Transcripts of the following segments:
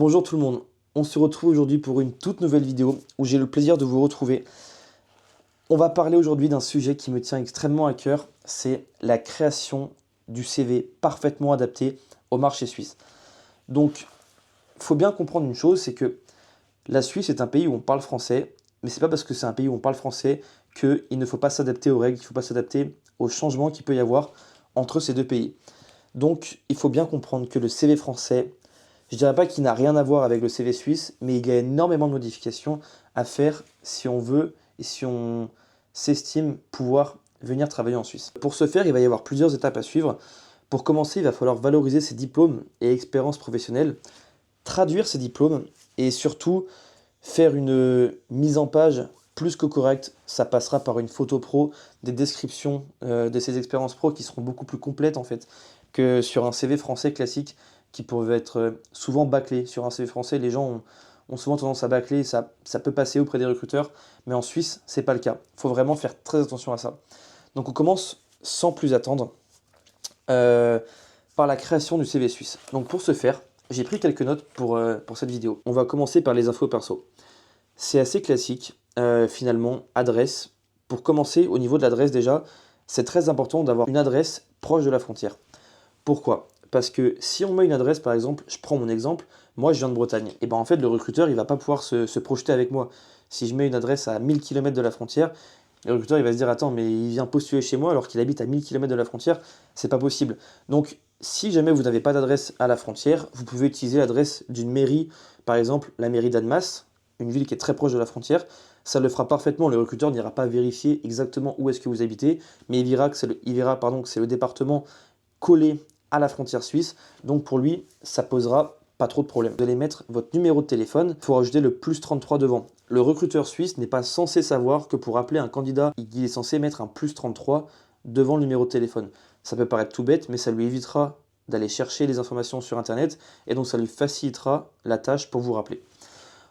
Bonjour tout le monde, on se retrouve aujourd'hui pour une toute nouvelle vidéo où j'ai le plaisir de vous retrouver. On va parler aujourd'hui d'un sujet qui me tient extrêmement à cœur, c'est la création du CV parfaitement adapté au marché suisse. Donc, il faut bien comprendre une chose, c'est que la Suisse est un pays où on parle français, mais c'est pas parce que c'est un pays où on parle français qu'il ne faut pas s'adapter aux règles, qu'il ne faut pas s'adapter aux changements qu'il peut y avoir entre ces deux pays. Donc, il faut bien comprendre que le CV français, je dirais pas qu'il n'a rien à voir avec le CV suisse, mais il y a énormément de modifications à faire si on veut et si on s'estime pouvoir venir travailler en Suisse. Pour ce faire, il va y avoir plusieurs étapes à suivre. Pour commencer, il va falloir valoriser ses diplômes et expériences professionnelles, traduire ces diplômes et surtout faire une mise en page plus que correcte. Ça passera par une photo pro, des descriptions de ces expériences pro qui seront beaucoup plus complètes en fait que sur un CV français classique qui peuvent être souvent bâclés. Sur un CV français, les gens ont souvent tendance à bâcler, ça peut passer auprès des recruteurs, mais en Suisse, c'est pas le cas. Il faut vraiment faire très attention à ça. Donc on commence sans plus attendre euh, par la création du CV suisse. Donc pour ce faire, j'ai pris quelques notes pour cette vidéo. On va commencer par les infos perso. C'est assez classique, finalement, adresse. Pour commencer, au niveau de l'adresse déjà, c'est très important d'avoir une adresse proche de la frontière. Pourquoi? Parce que si on met une adresse, par exemple, je prends mon exemple, moi je viens de Bretagne, et ben en fait le recruteur il va pas pouvoir se projeter avec moi. Si je mets une adresse à 1000 km de la frontière, le recruteur il va se dire attends mais il vient postuler chez moi alors qu'il habite à 1000 km de la frontière, c'est pas possible. Donc si jamais vous n'avez pas d'adresse à la frontière, vous pouvez utiliser l'adresse d'une mairie, par exemple la mairie d'Annemasse, une ville qui est très proche de la frontière. Ça le fera parfaitement, le recruteur n'ira pas vérifier exactement où est-ce que vous habitez, mais il verra pardon, que c'est le département collé à la frontière suisse. Donc pour lui, ça posera pas trop de problème. Vous allez mettre votre numéro de téléphone, il faut rajouter le plus 33 devant. Le recruteur suisse n'est pas censé savoir que pour appeler un candidat, il est censé mettre un plus 33 devant le numéro de téléphone. Ça peut paraître tout bête, mais ça lui évitera d'aller chercher les informations sur Internet et donc ça lui facilitera la tâche pour vous rappeler.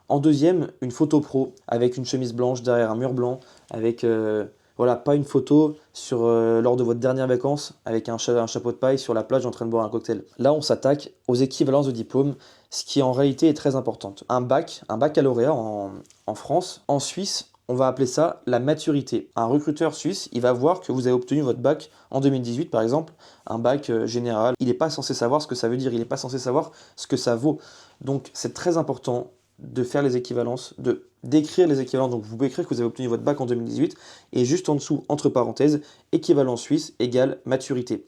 En deuxième, une photo pro avec une chemise blanche derrière un mur blanc, avec voilà, pas une photo lors de votre dernière vacances avec un chapeau de paille sur la plage en train de boire un cocktail. Là, on s'attaque aux équivalences de diplômes, ce qui en réalité est très important. Un baccalauréat en France. En Suisse, on va appeler ça la maturité. Un recruteur suisse, il va voir que vous avez obtenu votre bac en 2018, par exemple, un bac général. Il n'est pas censé savoir ce que ça veut dire, il n'est pas censé savoir ce que ça vaut. Donc, c'est très important de faire les équivalences, d'écrire les équivalences. Donc vous pouvez écrire que vous avez obtenu votre bac en 2018 et juste en dessous, entre parenthèses, équivalent suisse égale maturité.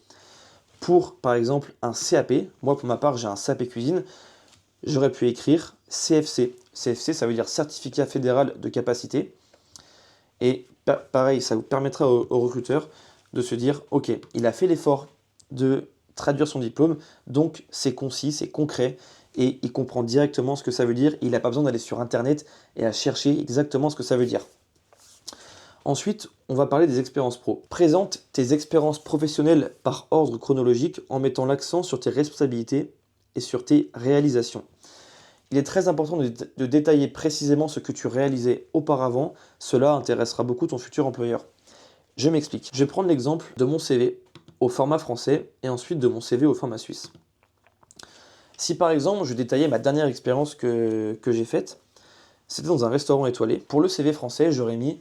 Pour par exemple un CAP, moi pour ma part j'ai un CAP cuisine, j'aurais pu écrire CFC. CFC ça veut dire certificat fédéral de capacité. Et pareil, ça vous permettra au recruteur de se dire ok, il a fait l'effort de traduire son diplôme, donc c'est concis, c'est concret et il comprend directement ce que ça veut dire. Il n'a pas besoin d'aller sur Internet et à chercher exactement ce que ça veut dire. Ensuite, on va parler des expériences pro. Présente tes expériences professionnelles par ordre chronologique en mettant l'accent sur tes responsabilités et sur tes réalisations. Il est très important de détailler précisément ce que tu réalisais auparavant. Cela intéressera beaucoup ton futur employeur. Je m'explique. Je vais prendre l'exemple de mon CV au format français et ensuite de mon CV au format suisse. Si par exemple je détaillais ma dernière expérience que j'ai faite, c'était dans un restaurant étoilé. Pour le CV français, j'aurais mis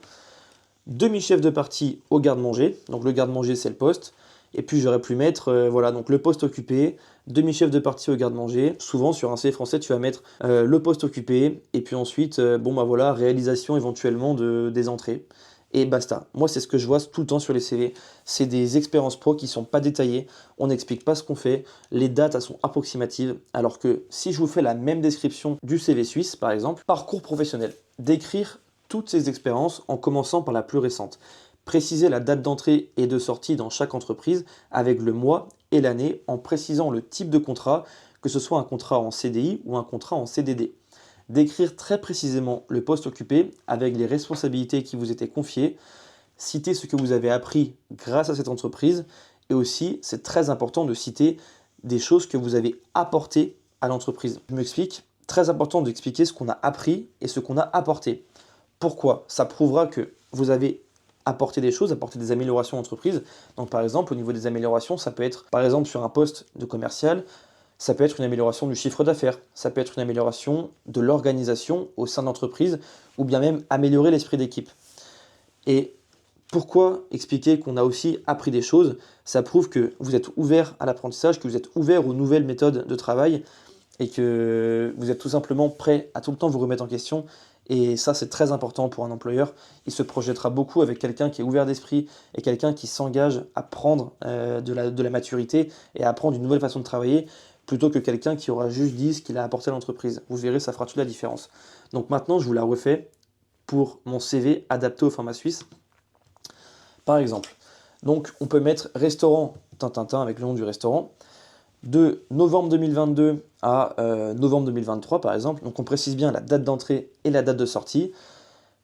demi-chef de partie au garde-manger. Donc le garde-manger, c'est le poste. Et puis j'aurais pu mettre, voilà, donc le poste occupé, demi-chef de partie au garde-manger. Souvent sur un CV français, tu vas mettre le poste occupé. Et puis ensuite, bon bah voilà, réalisation éventuellement des entrées. Et basta. Moi, c'est ce que je vois tout le temps sur les CV. C'est des expériences pro qui ne sont pas détaillées. On n'explique pas ce qu'on fait. Les dates, elles sont approximatives. Alors que si je vous fais la même description du CV suisse, par exemple, parcours professionnel, décrire toutes ces expériences en commençant par la plus récente. Préciser la date d'entrée et de sortie dans chaque entreprise avec le mois et l'année en précisant le type de contrat, que ce soit un contrat en CDI ou un contrat en CDD. Décrire très précisément le poste occupé avec les responsabilités qui vous étaient confiées, citer ce que vous avez appris grâce à cette entreprise et aussi, c'est très important de citer des choses que vous avez apportées à l'entreprise. Je m'explique, très important d'expliquer ce qu'on a appris et ce qu'on a apporté. Pourquoi? Ça prouvera que vous avez apporté des choses, apporté des améliorations à l'entreprise. Donc par exemple, au niveau des améliorations, ça peut être par exemple sur un poste de commercial, Ça peut être une amélioration du chiffre d'affaires, ça peut être une amélioration de l'organisation au sein de l'entreprise, ou bien même améliorer l'esprit d'équipe. Et pourquoi expliquer qu'on a aussi appris des choses? Ça prouve que vous êtes ouvert à l'apprentissage, que vous êtes ouvert aux nouvelles méthodes de travail et que vous êtes tout simplement prêt à tout le temps vous remettre en question. Et ça, c'est très important pour un employeur. Il se projettera beaucoup avec quelqu'un qui est ouvert d'esprit et quelqu'un qui s'engage à prendre de la maturité et à apprendre une nouvelle façon de travailler plutôt que quelqu'un qui aura juste dit ce qu'il a apporté à l'entreprise. Vous verrez, ça fera toute la différence. Donc maintenant, je vous la refais pour mon CV adapté au format suisse. Par exemple, donc on peut mettre restaurant Tintintin avec le nom du restaurant de novembre 2022 à novembre 2023 par exemple. Donc on précise bien la date d'entrée et la date de sortie.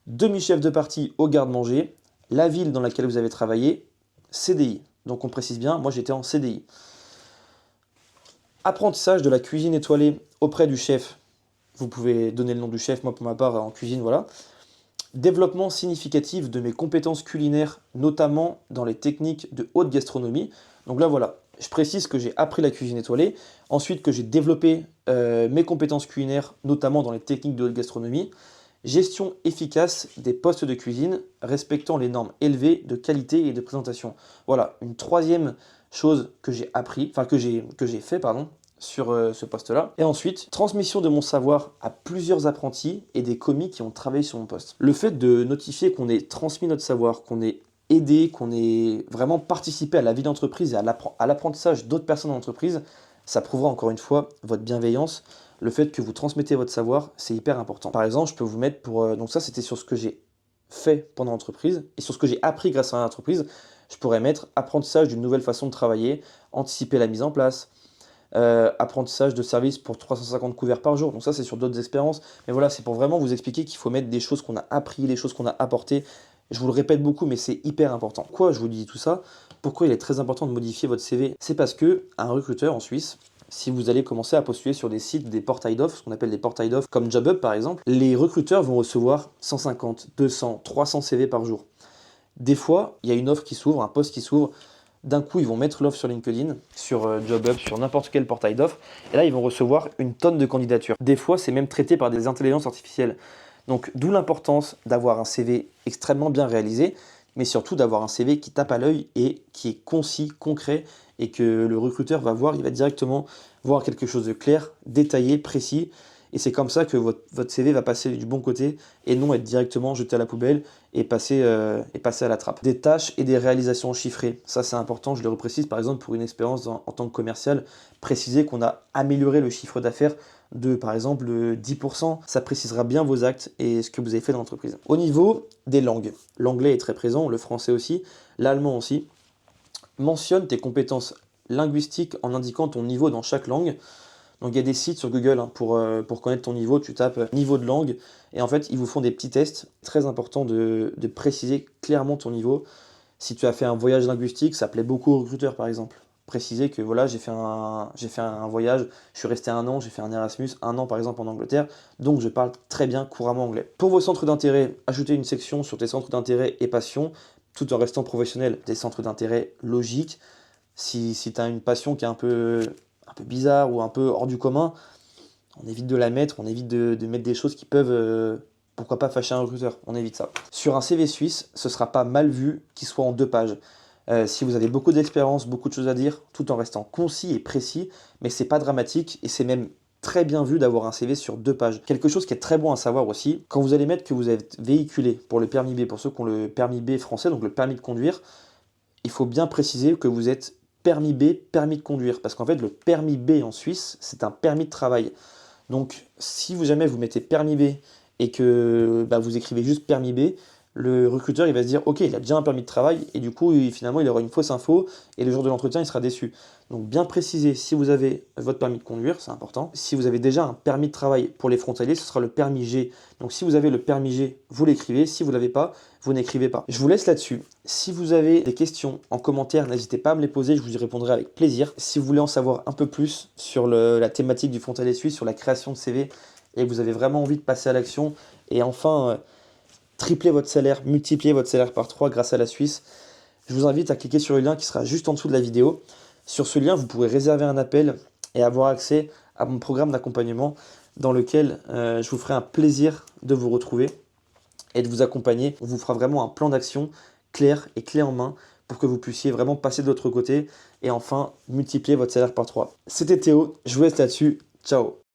Demi-chef de partie au garde-manger, la ville dans laquelle vous avez travaillé, CDI. Donc on précise bien, moi j'étais en CDI. Apprentissage de la cuisine étoilée auprès du chef. Vous pouvez donner le nom du chef, moi pour ma part en cuisine, voilà. Développement significatif de mes compétences culinaires, notamment dans les techniques de haute gastronomie. Donc là, voilà, je précise que j'ai appris la cuisine étoilée, ensuite que j'ai développé mes compétences culinaires, notamment dans les techniques de haute gastronomie. Gestion efficace des postes de cuisine, respectant les normes élevées de qualité et de présentation. Voilà, une troisième chose que j'ai appris, enfin que j'ai fait, pardon, sur ce poste-là. Et ensuite, transmission de mon savoir à plusieurs apprentis et des commis qui ont travaillé sur mon poste. Le fait de notifier qu'on ait transmis notre savoir, qu'on ait aidé, qu'on ait vraiment participé à la vie d'entreprise et à l'apprentissage d'autres personnes dans l'entreprise, ça prouvera encore une fois votre bienveillance. Le fait que vous transmettez votre savoir, c'est hyper important. Par exemple, je peux vous mettre pour... donc ça, c'était sur ce que j'ai fait pendant l'entreprise et sur ce que j'ai appris grâce à l'entreprise. Je pourrais mettre apprentissage d'une nouvelle façon de travailler, anticiper la mise en place, apprentissage de service pour 350 couverts par jour. Donc ça, c'est sur d'autres expériences. Mais voilà, c'est pour vraiment vous expliquer qu'il faut mettre des choses qu'on a appris, des choses qu'on a apportées. Je vous le répète beaucoup, mais c'est hyper important. Pourquoi je vous dis tout ça? Pourquoi il est très important de modifier votre CV? C'est parce que un recruteur en Suisse, si vous allez commencer à postuler sur des sites, des portails d'offres, ce qu'on appelle des portails d'offres comme JobUp par exemple, les recruteurs vont recevoir 150, 200, 300 CV par jour. Des fois, il y a une offre qui s'ouvre, un poste qui s'ouvre. D'un coup, ils vont mettre l'offre sur LinkedIn, sur JobUp, sur n'importe quel portail d'offres. Et là, ils vont recevoir une tonne de candidatures. Des fois, c'est même traité par des intelligences artificielles. Donc, d'où l'importance d'avoir un CV extrêmement bien réalisé, mais surtout d'avoir un CV qui tape à l'œil et qui est concis, concret, et que le recruteur va voir, il va directement voir quelque chose de clair, détaillé, précis. Et c'est comme ça que votre CV va passer du bon côté et non être directement jeté à la poubelle et passer à la trappe. Des tâches et des réalisations chiffrées, ça c'est important, je le reprécise par exemple pour une expérience en tant que commercial, préciser qu'on a amélioré le chiffre d'affaires de par exemple 10%, ça précisera bien vos actes et ce que vous avez fait dans l'entreprise. Au niveau des langues, l'anglais est très présent, le français aussi, l'allemand aussi. Mentionne tes compétences linguistiques en indiquant ton niveau dans chaque langue. Donc il y a des sites sur Google pour connaître ton niveau, tu tapes niveau de langue et en fait ils vous font des petits tests. Très important de préciser clairement ton niveau. Si tu as fait un voyage linguistique, ça plaît beaucoup aux recruteurs par exemple. Préciser que voilà, j'ai fait un voyage, je suis resté 1 an, j'ai fait un Erasmus, 1 an par exemple en Angleterre, donc je parle très bien couramment anglais. Pour vos centres d'intérêt, ajoutez une section sur tes centres d'intérêt et passions, tout en restant professionnel. Des centres d'intérêt logiques. Si tu as une passion qui est un peu bizarre ou un peu hors du commun, on évite de la mettre, on évite de mettre des choses qui peuvent, pourquoi pas, fâcher un recruteur, on évite ça. Sur un CV suisse, ce sera pas mal vu qu'il soit en 2 pages. Si vous avez beaucoup d'expérience, beaucoup de choses à dire, tout en restant concis et précis, mais c'est pas dramatique et c'est même très bien vu d'avoir un CV sur 2 pages. Quelque chose qui est très bon à savoir aussi, quand vous allez mettre que vous êtes véhiculé pour le permis B, pour ceux qui ont le permis B français, donc le permis de conduire, il faut bien préciser que vous êtes permis B, permis de conduire. Parce qu'en fait, le permis B en Suisse, c'est un permis de travail. Donc, si vous jamais vous mettez permis B et que vous écrivez juste permis B, le recruteur il va se dire ok, il a déjà un permis de travail et du coup finalement il aura une fausse info et le jour de l'entretien il sera déçu. Donc bien préciser si vous avez votre permis de conduire, c'est important. Si vous avez déjà un permis de travail pour les frontaliers, ce sera le permis G. Donc si vous avez le permis G, vous l'écrivez. Si vous ne l'avez pas, vous n'écrivez pas. Je vous laisse là-dessus. Si vous avez des questions en commentaire, n'hésitez pas à me les poser, je vous y répondrai avec plaisir. Si vous voulez en savoir un peu plus sur la thématique du frontalier suisse, sur la création de CV et que vous avez vraiment envie de passer à l'action et enfin tripler votre salaire, multiplier votre salaire par 3 grâce à la Suisse, je vous invite à cliquer sur le lien qui sera juste en dessous de la vidéo. Sur ce lien, vous pourrez réserver un appel et avoir accès à mon programme d'accompagnement dans lequel je vous ferai un plaisir de vous retrouver et de vous accompagner. On vous fera vraiment un plan d'action clair et clé en main pour que vous puissiez vraiment passer de l'autre côté et enfin multiplier votre salaire par 3. C'était Théo, je vous laisse là-dessus. Ciao.